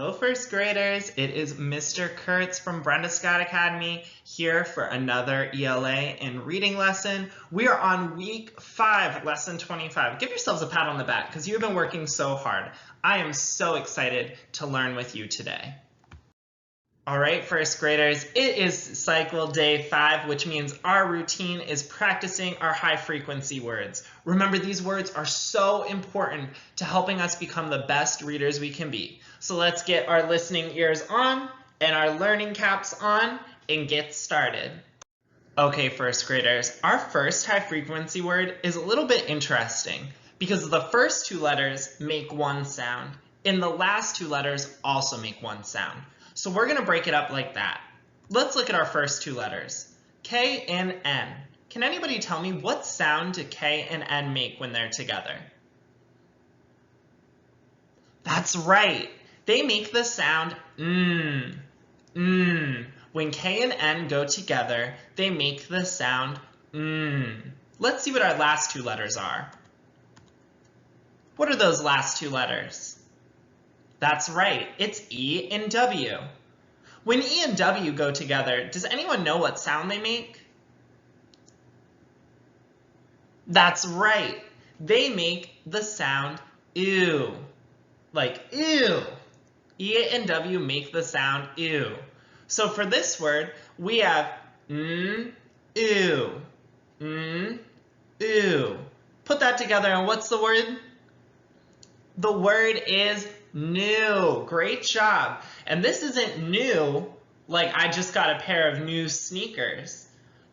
Hello, first graders. It is Mr. Kurtz from Brenda Scott Academy here for another ELA and reading lesson. We are on week 5, lesson 25. Give yourselves a pat on the back because you've been working so hard. I am so excited to learn with you today. All right, first graders, it is cycle day 5, which means our routine is practicing our high frequency words. Remember, these words are so important to helping us become the best readers we can be. So let's get our listening ears on and our learning caps on and get started. Okay, first graders, our first high frequency word is a little bit interesting because the first 2 letters make one sound and the last 2 letters also make one sound. So we're going to break it up like that. Let's look at our first 2 letters, K and N. Can anybody tell me what sound do K and N make when they're together? That's right. They make the sound mm. When K and N go together, they make the sound mm. Let's see what our last 2 letters are. What are those last 2 letters? That's right, it's E and W. When E and W go together, does anyone know what sound they make? That's right, they make the sound ew. Like ew. E and W make the sound ew. So for this word, we have ew. Ew. Put that together and what's the word? The word is new. Great job. And this isn't new, like I just got a pair of new sneakers.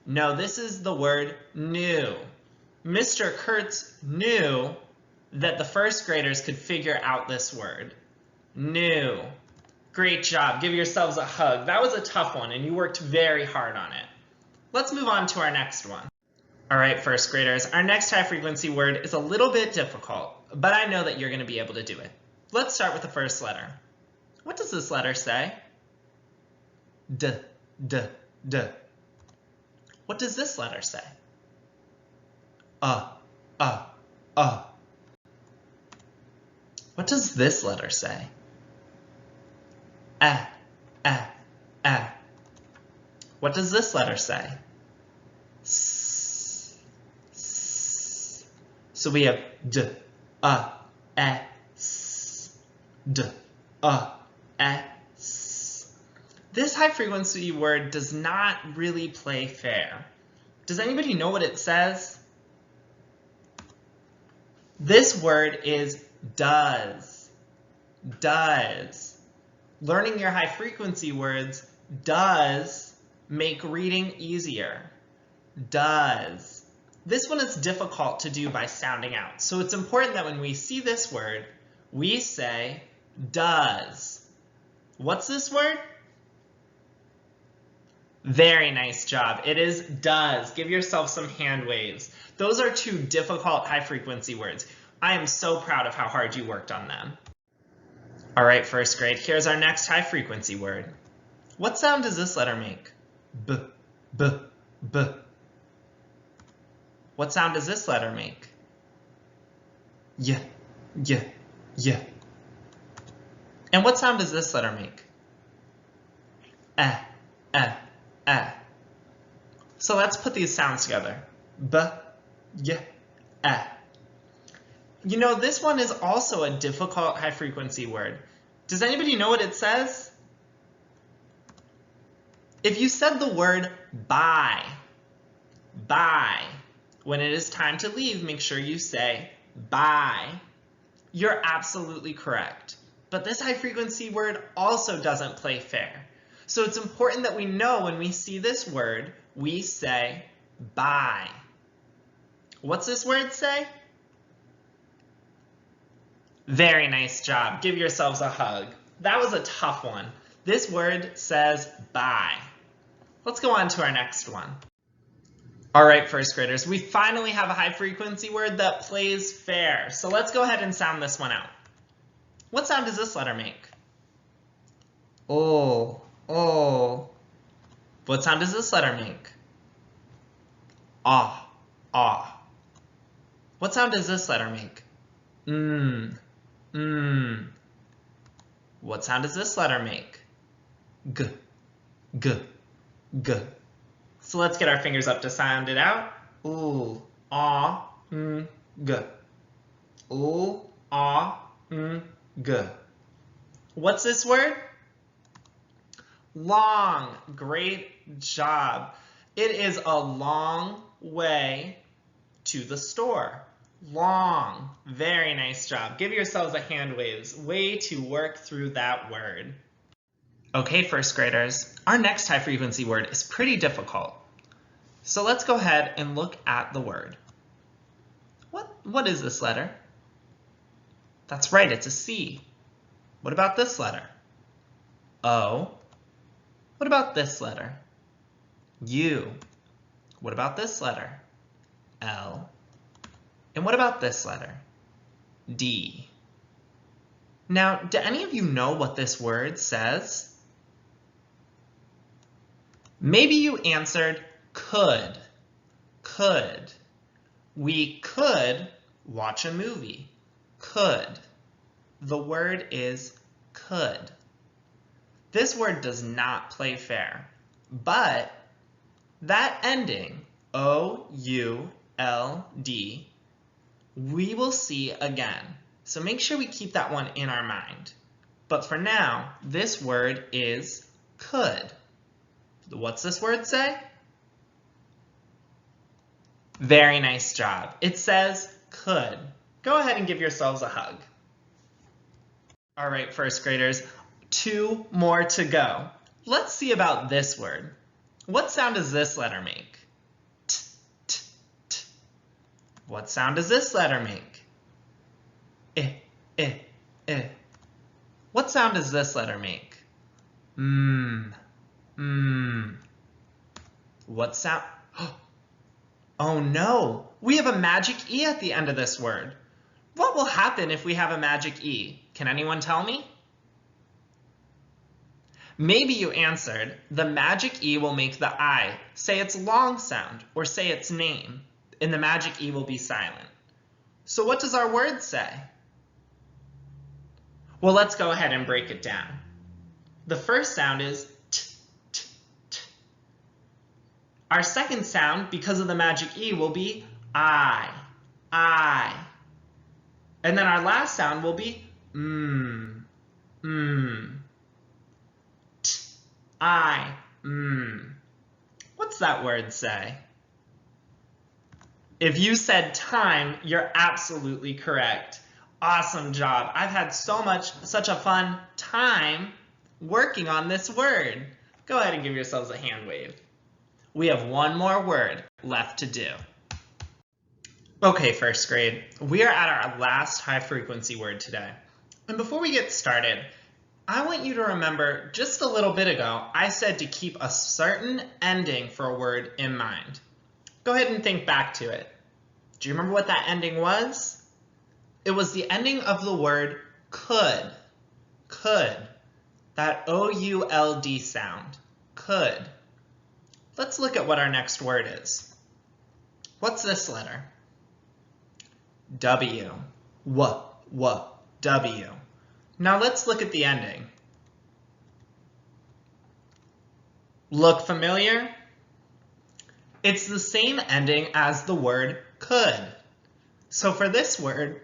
No, this is the word new. Mr. Kurtz knew that the first graders could figure out this word. New. Great job. Give yourselves a hug. That was a tough one, and you worked very hard on it. Let's move on to our next one. All right, first graders, our next high frequency word is a little bit difficult, but I know that you're going to be able to do it. Let's start with the first letter. What does this letter say? D, D, D. What does this letter say? What does this letter say? A. What does this letter say? S. So we have D, S, D, S. This high frequency word does not really play fair. Does anybody know what it says? This word is does. Does. Learning your high frequency words does make reading easier. Does. This one is difficult to do by sounding out. So it's important that when we see this word, we say does. What's this word? Very nice job. It is does. Give yourself some hand waves. Those are 2 difficult high frequency words. I am so proud of how hard you worked on them. All right, first grade, here's our next high frequency word. What sound does this letter make? B, B, B. What sound does this letter make? Y, Y, Y. And what sound does this letter make? A. So let's put these sounds together. B, Y, A. You know, this one is also a difficult high frequency word. Does anybody know what it says? If you said the word bye, when it is time to leave, make sure you say bye. You're absolutely correct. But this high frequency word also doesn't play fair. So it's important that we know when we see this word, we say bye. What's this word say? Very nice job. Give yourselves a hug. That was a tough one. This word says bye. Let's go on to our next one. All right, first graders, we finally have a high frequency word that plays fair. So let's go ahead and sound this one out. What sound does this letter make? Oh. What sound does this letter make? Ah. What sound does this letter make? What sound does this letter make? G, g, g. So let's get our fingers up to sound it out. Ooh, ah, g. Ooh, ah, g. What's this word? Long. Great job. It is a long way to the store. Long. Very nice job. Give yourselves a hand waves. Way to work through that word. Okay, first graders, our next high frequency word is pretty difficult. So let's go ahead and look at the word. What is this letter? That's right, it's a C. What about this letter? O. What about this letter? U. What about this letter? L. And what about this letter? D. Now, do any of you know what this word says? Maybe you answered could. Could. We could watch a movie. Could. The word is could. This word does not play fair, but that ending, O-U-L-D, we will see again. So make sure we keep that one in our mind. But for now, this word is could. What's this word say? Very nice job. It says could. Go ahead and give yourselves a hug. All right, first graders, 2 more to go. Let's see about this word. What sound does this letter make? T, t, t. What sound does this letter make? I, I, I. What sound does this letter make? What sound? Oh no, we have a magic E at the end of this word. What will happen if we have a magic E? Can anyone tell me? Maybe you answered, the magic E will make the I say its long sound or say its name, and the magic E will be silent. So what does our word say? Well, let's go ahead and break it down. The first sound is t, t, t. Our second sound, because of the magic E, will be I. And then our last sound will be T, I, What's that word say? If you said time, you're absolutely correct. Awesome job. I've had such a fun time working on this word. Go ahead and give yourselves a hand wave. We have one more word left to do. Okay, first grade, we are at our last high frequency word today. And before we get started, I want you to remember just a little bit ago, I said to keep a certain ending for a word in mind. Go ahead and think back to it. Do you remember what that ending was? It was the ending of the word could. Could. That O-U-L-D sound. Could. Let's look at what our next word is. What's this letter? W. W. Now let's look at the ending. Look familiar? It's the same ending as the word could. So for this word,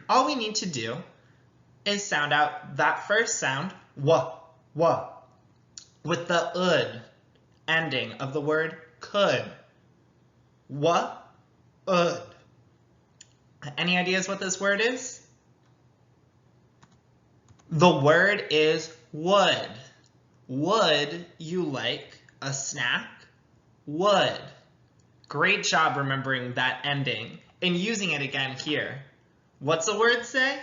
all we need to do is sound out that first sound, w, with the ud ending of the word could. Ud. Any ideas what this word is? The word is would. Would you like a snack? Would. Great job remembering that ending and using it again here. What's the word say?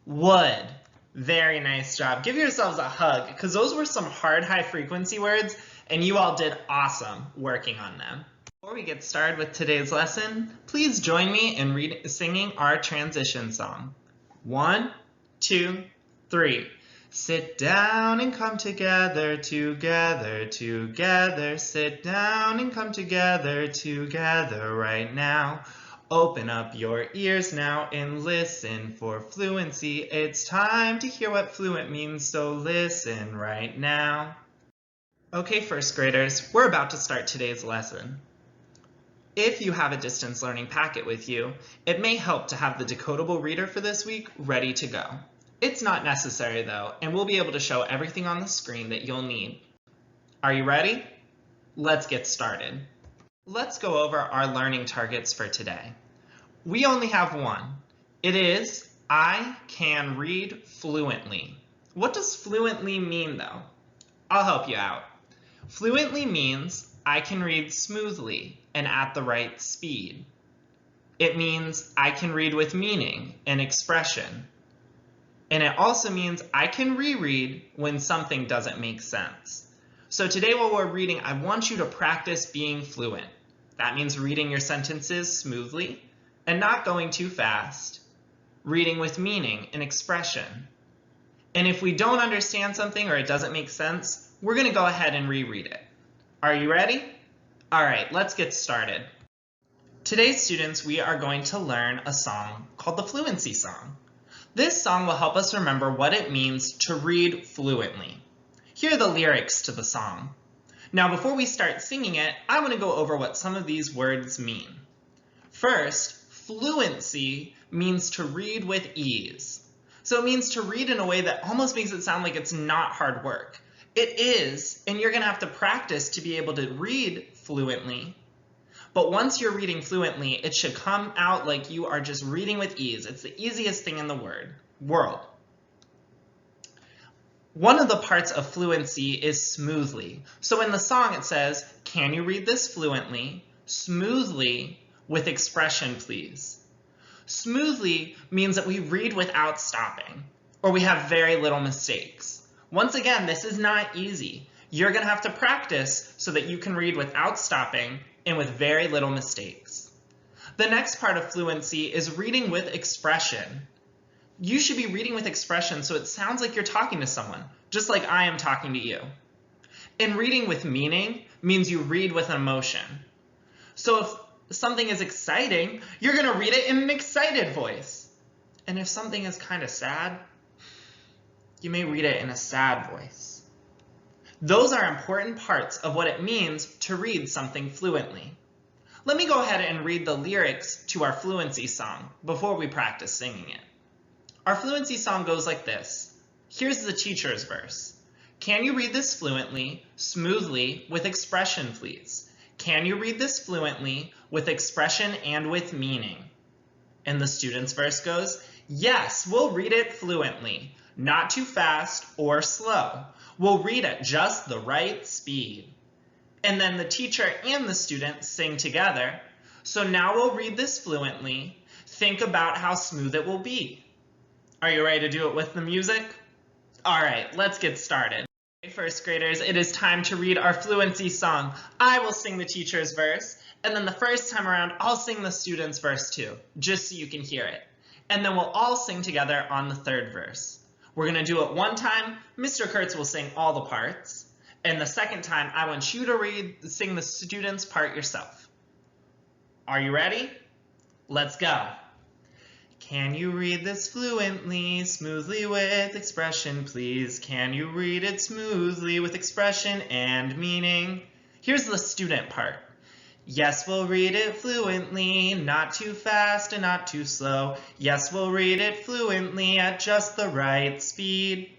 Would. Very nice job. Give yourselves a hug because those were some hard high frequency words and you all did awesome working on them. Before we get started with today's lesson, please join me in singing our transition song. 1, 2, 3. Sit down and come together, together, together. Sit down and come together, together right now. Open up your ears now and listen for fluency. It's time to hear what fluent means, so listen right now. Okay, first graders, we're about to start today's lesson. If you have a distance learning packet with you, it may help to have the Decodable Reader for this week ready to go. It's not necessary though, and we'll be able to show everything on the screen that you'll need. Are you ready? Let's get started. Let's go over our learning targets for today. We only have one. It is, I can read fluently. What does fluently mean though? I'll help you out. Fluently means I can read smoothly and at the right speed. It means I can read with meaning and expression. And it also means I can reread when something doesn't make sense. So today while we're reading, I want you to practice being fluent. That means reading your sentences smoothly and not going too fast, reading with meaning and expression. And if we don't understand something or it doesn't make sense, we're going to go ahead and reread it. Are you ready? All right, let's get started. Today, students, we are going to learn a song called the Fluency Song. This song will help us remember what it means to read fluently. Here are the lyrics to the song. Now, before we start singing it, I want to go over what some of these words mean. First, fluency means to read with ease. So it means to read in a way that almost makes it sound like it's not hard work. It is, and you're going to have to practice to be able to read fluently. But once you're reading fluently, it should come out like you are just reading with ease. It's the easiest thing in the world. One of the parts of fluency is smoothly. So in the song it says, can you read this fluently, smoothly, with expression, please? Smoothly means that we read without stopping, or we have very little mistakes. Once again, this is not easy. You're going to have to practice so that you can read without stopping and with very little mistakes. The next part of fluency is reading with expression. You should be reading with expression so it sounds like you're talking to someone, just like I am talking to you. And reading with meaning means you read with emotion. So if something is exciting, you're going to read it in an excited voice. And if something is kind of sad, you may read it in a sad voice. Those are important parts of what it means to read something fluently. Let me go ahead and read the lyrics to our fluency song before we practice singing it. Our fluency song goes like this. Here's the teacher's verse. Can you read this fluently, smoothly, with expression, please? Can you read this fluently, with expression and with meaning? And the student's verse goes, yes, we'll read it fluently, not too fast or slow. We'll read at just the right speed. And then the teacher and the student sing together. So now we'll read this fluently. Think about how smooth it will be. Are you ready to do it with the music? All right, let's get started. First graders, it is time to read our fluency song. I will sing the teacher's verse, and then the first time around, I'll sing the student's verse too, just so you can hear it. And then we'll all sing together on the third verse. We're gonna do it one time. Mr. Kurtz will sing all the parts. And the second time, I want you to sing the student's part yourself. Are you ready? Let's go. Can you read this fluently, smoothly with expression, please? Can you read it smoothly with expression and meaning? Here's the student part. Yes, we'll read it fluently, not too fast and not too slow. Yes, we'll read it fluently at just the right speed.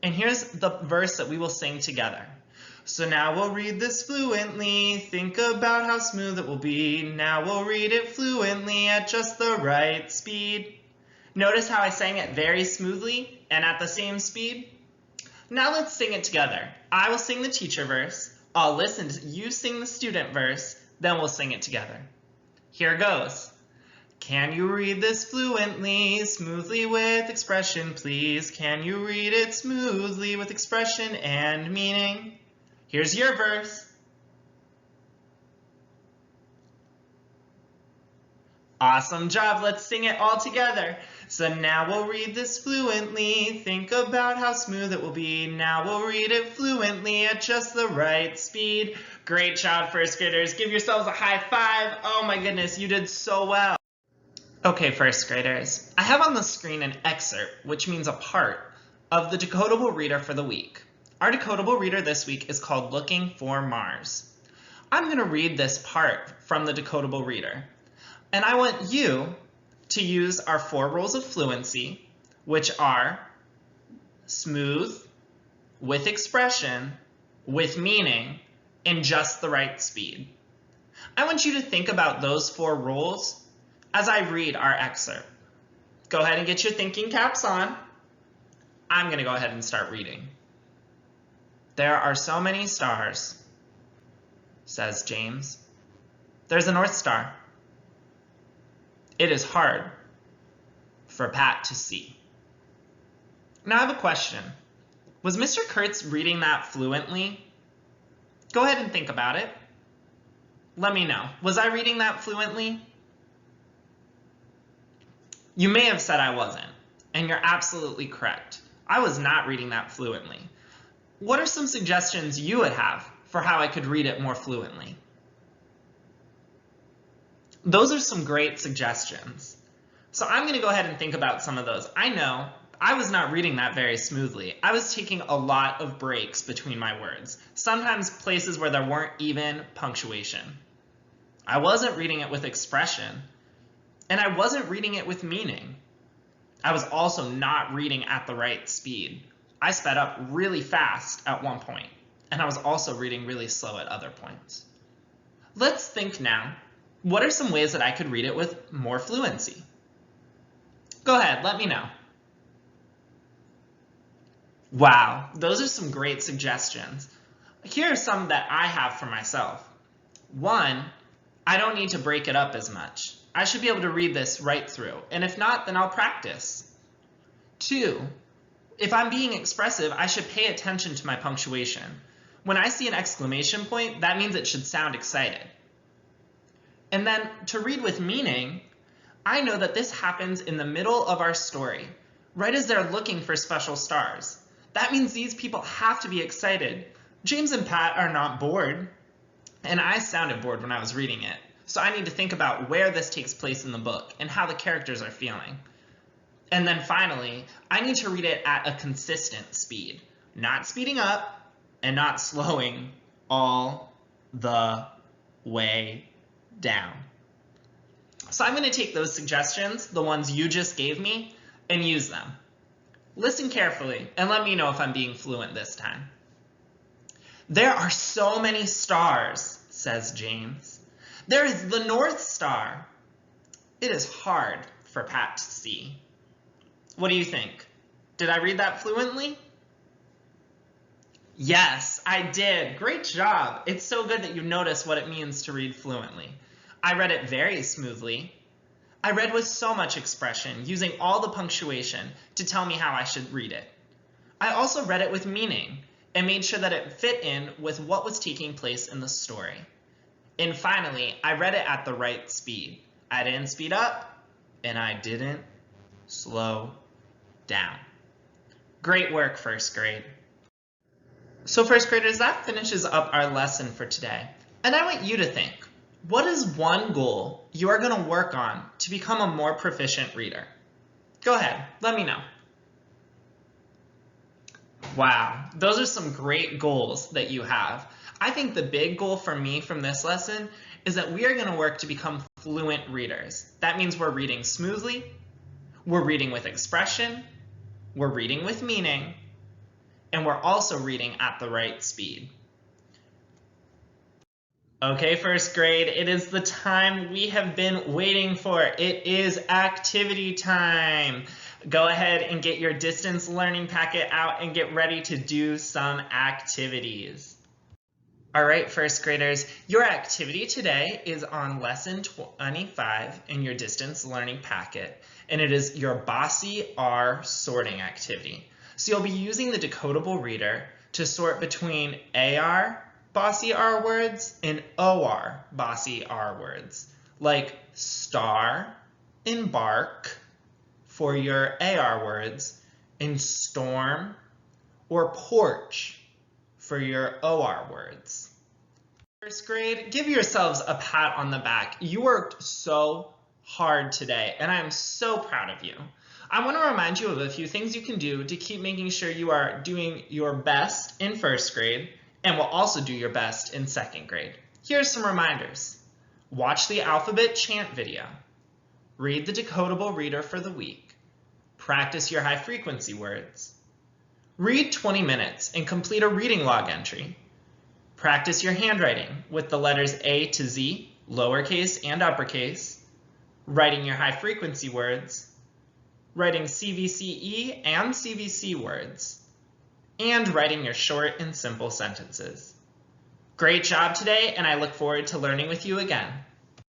And here's the verse that we will sing together. So now we'll read this fluently, think about how smooth it will be. Now we'll read it fluently at just the right speed. Notice how I sang it very smoothly and at the same speed? Now let's sing it together. I will sing the teacher verse, I'll listen to you sing the student verse, then we'll sing it together. Here goes. Can you read this fluently, smoothly with expression, please? Can you read it smoothly with expression and meaning? Here's your verse. Awesome job. Let's sing it all together. So now we'll read this fluently. Think about how smooth it will be. Now we'll read it fluently at just the right speed. Great job, first graders. Give yourselves a high five. Oh my goodness, you did so well. Okay, first graders, I have on the screen an excerpt, which means a part, of the Decodable Reader for the week. Our Decodable Reader this week is called Looking for Mars. I'm going to read this part from the Decodable Reader, and I want you to use our 4 rules of fluency, which are smooth, with expression, with meaning, and just the right speed. I want you to think about those 4 rules as I read our excerpt. Go ahead and get your thinking caps on. I'm going to go ahead and start reading. There are so many stars, says James. There's a North Star. It is hard for Pat to see. Now I have a question. Was Mr. Kurtz reading that fluently? Go ahead and think about it. Let me know. Was I reading that fluently? You may have said I wasn't, and you're absolutely correct. I was not reading that fluently. What are some suggestions you would have for how I could read it more fluently? Those are some great suggestions. So I'm going to go ahead and think about some of those. I know I was not reading that very smoothly. I was taking a lot of breaks between my words, sometimes places where there weren't even punctuation. I wasn't reading it with expression, and I wasn't reading it with meaning. I was also not reading at the right speed. I sped up really fast at one point, and I was also reading really slow at other points. Let's think now. What are some ways that I could read it with more fluency? Go ahead, let me know. Wow, those are some great suggestions. Here are some that I have for myself. 1, I don't need to break it up as much. I should be able to read this right through, and if not, then I'll practice. 2, if I'm being expressive, I should pay attention to my punctuation. When I see an exclamation point, that means it should sound excited. And then to read with meaning, I know that this happens in the middle of our story, right as they're looking for special stars. That means these people have to be excited. James and Pat are not bored, and I sounded bored when I was reading it. So I need to think about where this takes place in the book and how the characters are feeling. And then finally, I need to read it at a consistent speed, not speeding up and not slowing all the way down. So I'm going to take those suggestions, the ones you just gave me, and use them. Listen carefully and let me know if I'm being fluent this time. There are so many stars, says James. There is the North Star. It is hard for Pat to see. What do you think? Did I read that fluently? Yes, I did. Great job. It's so good that you notice what it means to read fluently. I read it very smoothly. I read with so much expression, using all the punctuation to tell me how I should read it. I also read it with meaning and made sure that it fit in with what was taking place in the story. And finally, I read it at the right speed. I didn't speed up, and I didn't slow down. Great work, first grade. So first graders, that finishes up our lesson for today. And I want you to think, what is one goal you are going to work on to become a more proficient reader? Go ahead, let me know. Wow, those are some great goals that you have. I think the big goal for me from this lesson is that we are going to work to become fluent readers. That means we're reading smoothly, we're reading with expression, we're reading with meaning, and we're also reading at the right speed. Okay, first grade, it is the time we have been waiting for. It is activity time. Go ahead and get your distance learning packet out and get ready to do some activities. All right, first graders, your activity today is on lesson 25 in your distance learning packet, and it is your Bossy R sorting activity. So you'll be using the Decodable Reader to sort between AR Bossy R words and OR Bossy R words, like star and bark for your AR words, and storm or porch for your OR words. First grade, give yourselves a pat on the back. You worked so hard today, and I am so proud of you. I want to remind you of a few things you can do to keep making sure you are doing your best in first grade and will also do your best in second grade. Here's some reminders. Watch the alphabet chant video. Read the Decodable Reader for the week. Practice your high frequency words. Read 20 minutes and complete a reading log entry. Practice your handwriting with the letters A to Z, lowercase and uppercase, writing your high frequency words, writing CVCE and CVC words, and writing your short and simple sentences. Great job today, and I look forward to learning with you again.